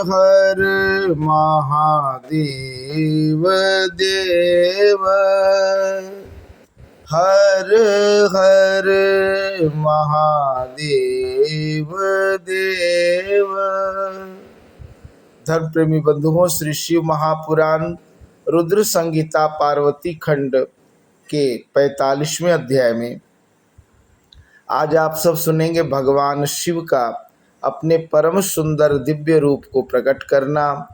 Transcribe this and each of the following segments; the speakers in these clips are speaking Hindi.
हर महादेव देव, हर हर महादेव देव। धर्म प्रेमी बंधुओं, श्री शिव महापुराण रुद्र संहिता पार्वती खंड के 45वें अध्याय में आज आप सब सुनेंगे भगवान शिव का अपने परम सुंदर दिव्य रूप को प्रकट करना,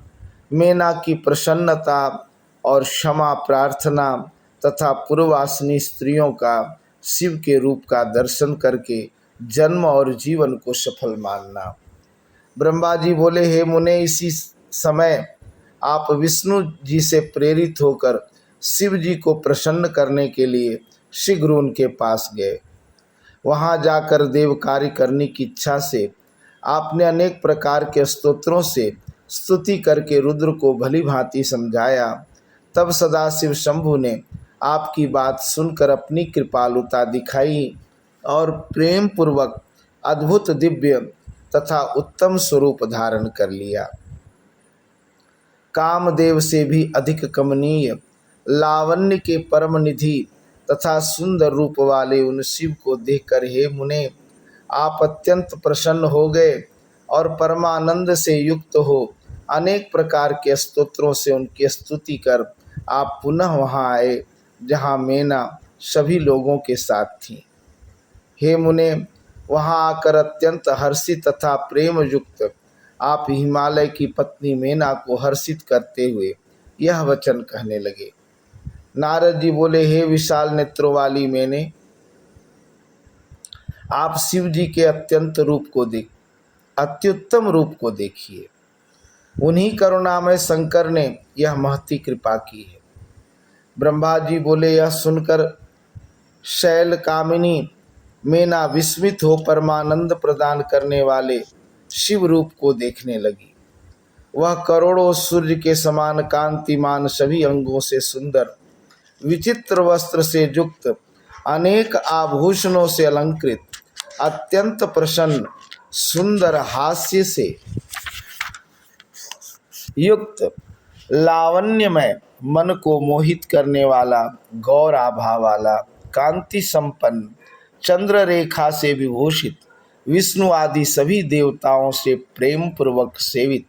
मेना की प्रसन्नता और क्षमा प्रार्थना तथा पूर्ववासिनी स्त्रियों का शिव के रूप का दर्शन करके जन्म और जीवन को सफल मानना। ब्रह्मा जी बोले, हे मुने, इसी समय आप विष्णु जी से प्रेरित होकर शिव जी को प्रसन्न करने के लिए शीघ्र उनके पास गए। वहाँ जाकर देव कार्य करने की इच्छा से आपने अनेक प्रकार के स्तोत्रों से स्तुति करके रुद्र को भली भांति समझाया। तब सदाशिव शंभु ने आपकी बात सुनकर अपनी कृपालुता दिखाई और प्रेम पूर्वक अद्भुत दिव्य तथा उत्तम स्वरूप धारण कर लिया। कामदेव से भी अधिक कमनीय, लावण्य के परम निधि तथा सुंदर रूप वाले उन शिव को देखकर हे मुने, आप अत्यंत प्रसन्न हो गए और परमानंद से युक्त हो अनेक प्रकार के स्तोत्रों से उनकी स्तुति कर आप पुनः वहाँ आए जहाँ मेना सभी लोगों के साथ थी। हे मुने, वहाँ आकर अत्यंत हर्षित तथा प्रेम युक्त आप हिमालय की पत्नी मेना को हर्षित करते हुए यह वचन कहने लगे। नारद जी बोले, हे विशाल नेत्रों वाली मैंने, आप शिव जी के अत्युत्तम रूप को देखिए। उन्हीं करुणामय शंकर ने यह महती कृपा की है। ब्रह्मा जी बोले, यह सुनकर शैल कामिनी मेना विस्मित हो परमानंद प्रदान करने वाले शिव रूप को देखने लगी। वह करोड़ों सूर्य के समान कांतिमान, सभी अंगों से सुंदर, विचित्र वस्त्र से युक्त, अनेक आभूषणों से अलंकृत, अत्यंत प्रसन्न, सुंदर हास्य से युक्त, लावण्यमय, मन को मोहित करने वाला, गौर आभा वाला, कांति संपन्न, चंद्र रेखा से विभूषित, विष्णु आदि सभी देवताओं से प्रेम पूर्वक सेवित,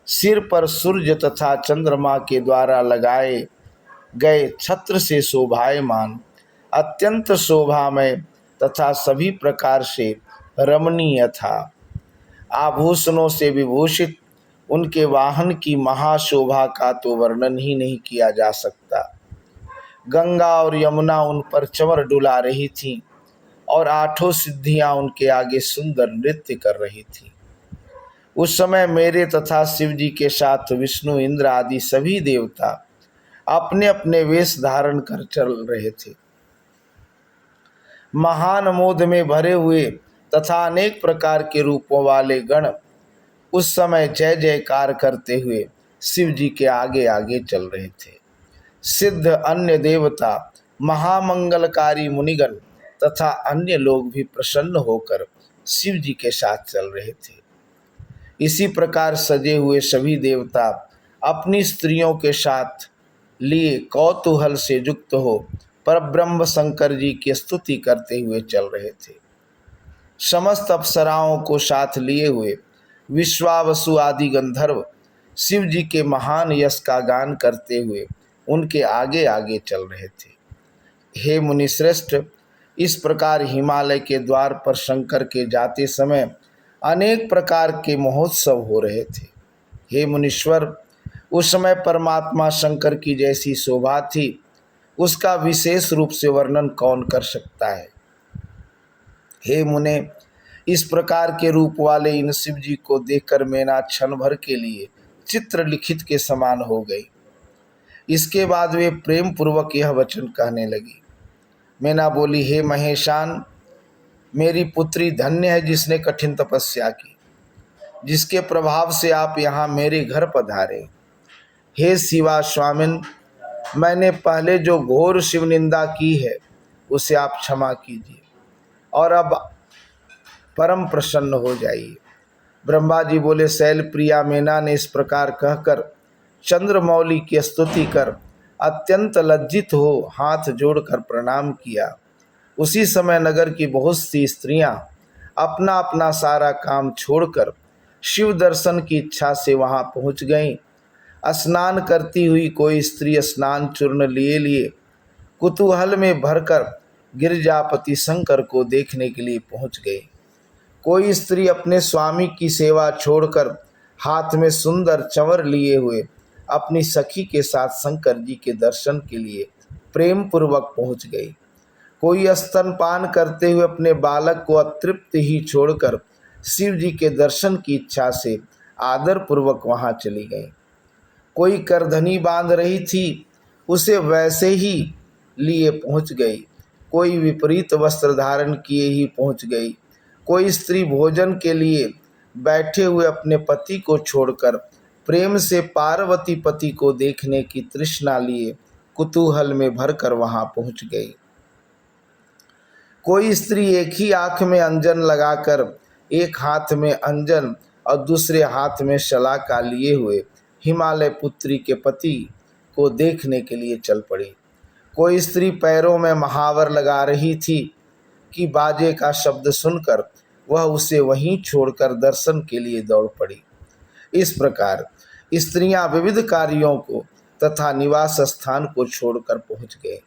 सिर पर सूर्य तथा चंद्रमा के द्वारा लगाए गए छत्र से शोभायमान, अत्यंत शोभामय तथा सभी प्रकार से रमणीय था। आभूषणों से विभूषित उनके वाहन की महाशोभा का तो वर्णन ही नहीं किया जा सकता। गंगा और यमुना उन पर चंवर डुला रही थीं और आठों सिद्धियां उनके आगे सुंदर नृत्य कर रही थीं। उस समय मेरे तथा शिव जी के साथ विष्णु, इंद्र आदि सभी देवता अपने अपने वेश धारण कर चल रहे थे। महान मोद में भरे हुए तथा अनेक प्रकार के रूपों वाले गण उस समय जय जयकार करते हुए शिव जी के आगे आगे चल रहे थे। सिद्ध, अन्य देवता, महामंगलकारी मुनिगण तथा अन्य लोग भी प्रसन्न होकर शिव जी के साथ चल रहे थे। इसी प्रकार सजे हुए सभी देवता अपनी स्त्रियों के साथ लिए कौतूहल से युक्त हो परब्रह्म शंकर जी की स्तुति करते हुए चल रहे थे। समस्त अप्सराओं को साथ लिए हुए विश्वावसु आदि गंधर्व शिव जी के महान यश का गान करते हुए उनके आगे आगे चल रहे थे। हे मुनिश्रेष्ठ, इस प्रकार हिमालय के द्वार पर शंकर के जाते समय अनेक प्रकार के महोत्सव हो रहे थे। हे मुनीश्वर, उस समय परमात्मा शंकर की जैसी शोभा थी, उसका विशेष रूप से वर्णन कौन कर सकता है। हे मुने, इस प्रकार के रूप वाले इन शिव जी को देखकर मेना क्षण भर के लिए चित्र लिखित के समान हो गई। इसके बाद वे प्रेम पूर्वक यह वचन कहने लगी। मेना बोली, हे महेशान, मेरी पुत्री धन्य है जिसने कठिन तपस्या की, जिसके प्रभाव से आप यहाँ मेरे घर पधारे। हे शिवा स्वामिन, मैंने पहले जो घोर शिव निंदा की है उसे आप क्षमा कीजिए और अब परम प्रसन्न हो जाइए। ब्रह्मा जी बोले, शैल प्रिया मेना ने इस प्रकार कहकर चंद्रमौली की स्तुति कर अत्यंत लज्जित हो हाथ जोड़कर प्रणाम किया। उसी समय नगर की बहुत सी स्त्रियां अपना अपना सारा काम छोड़कर शिव दर्शन की इच्छा से वहां पहुंच गईं। स्नान करती हुई कोई स्त्री स्नान चूर्ण लिए लिए कुतूहल में भरकर गिरजापति शंकर को देखने के लिए पहुंच गई। कोई स्त्री अपने स्वामी की सेवा छोड़कर हाथ में सुंदर चंवर लिए हुए अपनी सखी के साथ शंकर जी के दर्शन के लिए प्रेम पूर्वक पहुंच गई। कोई स्तनपान करते हुए अपने बालक को अतृप्त ही छोड़कर शिव जी के दर्शन की इच्छा से आदर पूर्वक वहां चली गई। कोई करधनी बांध रही थी, उसे वैसे ही लिए पहुंच गई। कोई विपरीत वस्त्र धारण किए ही पहुंच गई। कोई स्त्री भोजन के लिए बैठे हुए अपने पति को छोड़कर प्रेम से पार्वती पति को देखने की तृष्णा लिए कुतूहल में भरकर वहां पहुंच गई। कोई स्त्री एक ही आंख में अंजन लगाकर एक हाथ में अंजन और दूसरे हाथ में शलाका लिए हुए हिमालय पुत्री के पति को देखने के लिए चल पड़ी। कोई स्त्री पैरों में महावर लगा रही थी कि बाजे का शब्द सुनकर वह उसे वहीं छोड़कर दर्शन के लिए दौड़ पड़ी। इस प्रकार स्त्रियां विविध कार्यों को तथा निवास स्थान को छोड़कर पहुंच गए।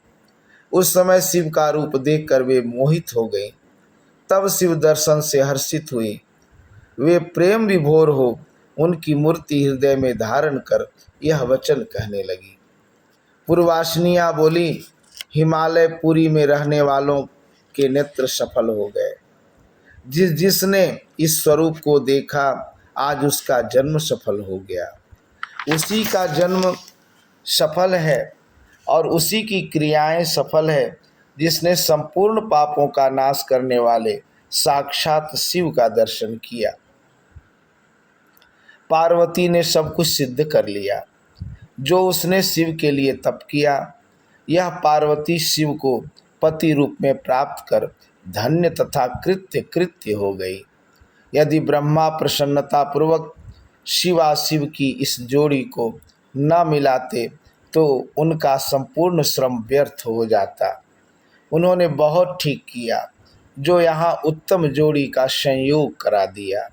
उस समय शिव का रूप देखकर वे मोहित हो गए। तब शिव दर्शन से हर्षित हुए। वे प्रेम विभोर हो उनकी मूर्ति हृदय में धारण कर यह वचन कहने लगी। पूर्वासिनियां बोली, हिमालय पुरी में रहने वालों के नेत्र सफल हो गए। जिसने इस स्वरूप को देखा आज उसका जन्म सफल हो गया। उसी का जन्म सफल है और उसी की क्रियाएं सफल है जिसने संपूर्ण पापों का नाश करने वाले साक्षात शिव का दर्शन किया। पार्वती ने सब कुछ सिद्ध कर लिया जो उसने शिव के लिए तप किया। यह पार्वती शिव को पति रूप में प्राप्त कर धन्य तथा कृत्य हो गई। यदि ब्रह्मा प्रसन्नता पूर्वक शिवा शिव की इस जोड़ी को न मिलाते तो उनका संपूर्ण श्रम व्यर्थ हो जाता। उन्होंने बहुत ठीक किया जो यहाँ उत्तम जोड़ी का संयोग करा दिया।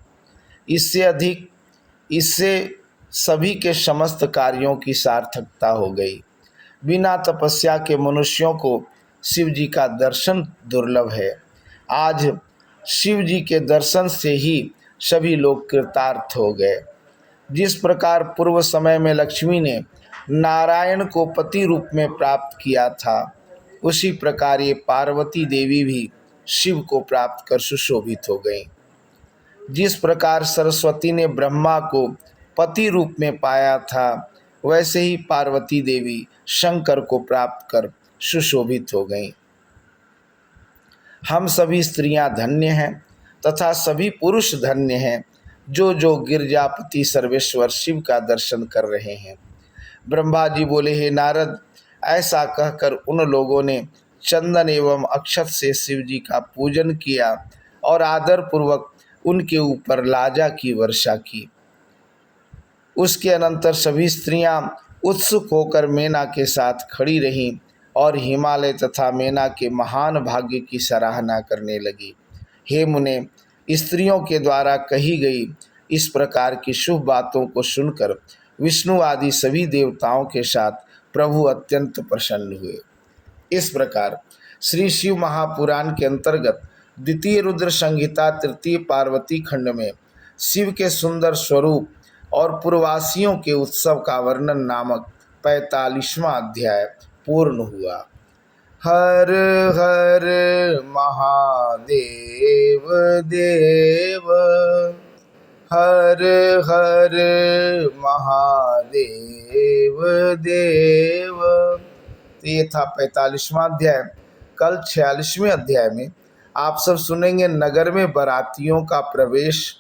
इससे सभी के समस्त कार्यों की सार्थकता हो गई। बिना तपस्या के मनुष्यों को शिव जी का दर्शन दुर्लभ है। आज शिव जी के दर्शन से ही सभी लोग कृतार्थ हो गए। जिस प्रकार पूर्व समय में लक्ष्मी ने नारायण को पति रूप में प्राप्त किया था, उसी प्रकार ये पार्वती देवी भी शिव को प्राप्त कर सुशोभित हो गई। जिस प्रकार सरस्वती ने ब्रह्मा को पति रूप में पाया था, वैसे ही पार्वती देवी शंकर को प्राप्त कर सुशोभित हो गईं। हम सभी स्त्रियां धन्य हैं तथा सभी पुरुष धन्य हैं जो गिरजापति सर्वेश्वर शिव का दर्शन कर रहे हैं। ब्रह्मा जी बोले, हे नारद, ऐसा कहकर उन लोगों ने चंदन एवं अक्षत से शिव जी का पूजन किया और आदर पूर्वक उनके ऊपर लाजा की वर्षा की। उसके अनंतर सभी स्त्रियां उत्सुक होकर मेना के साथ खड़ी रहीं और हिमालय तथा मेना के महान भाग्य की सराहना करने लगी। हे मुने, स्त्रियों के द्वारा कही गई इस प्रकार की शुभ बातों को सुनकर विष्णु आदि सभी देवताओं के साथ प्रभु अत्यंत प्रसन्न हुए। इस प्रकार श्री शिव महापुराण के अंतर्गत द्वितीय रुद्र संहिता तृतीय पार्वती खंड में शिव के सुंदर स्वरूप और पूर्ववासियों के उत्सव का वर्णन नामक 45वां अध्याय पूर्ण हुआ। हर हर महादेव देव, हर हर महादेव देव। तो ये था 45वां अध्याय। कल 46वें अध्याय में आप सब सुनेंगे नगर में बारातियों का प्रवेश,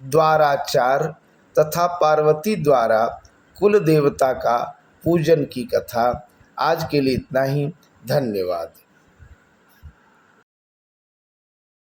द्वाराचार तथा पार्वती द्वारा कुल देवता का पूजन की कथा। आज के लिए इतना ही। धन्यवाद।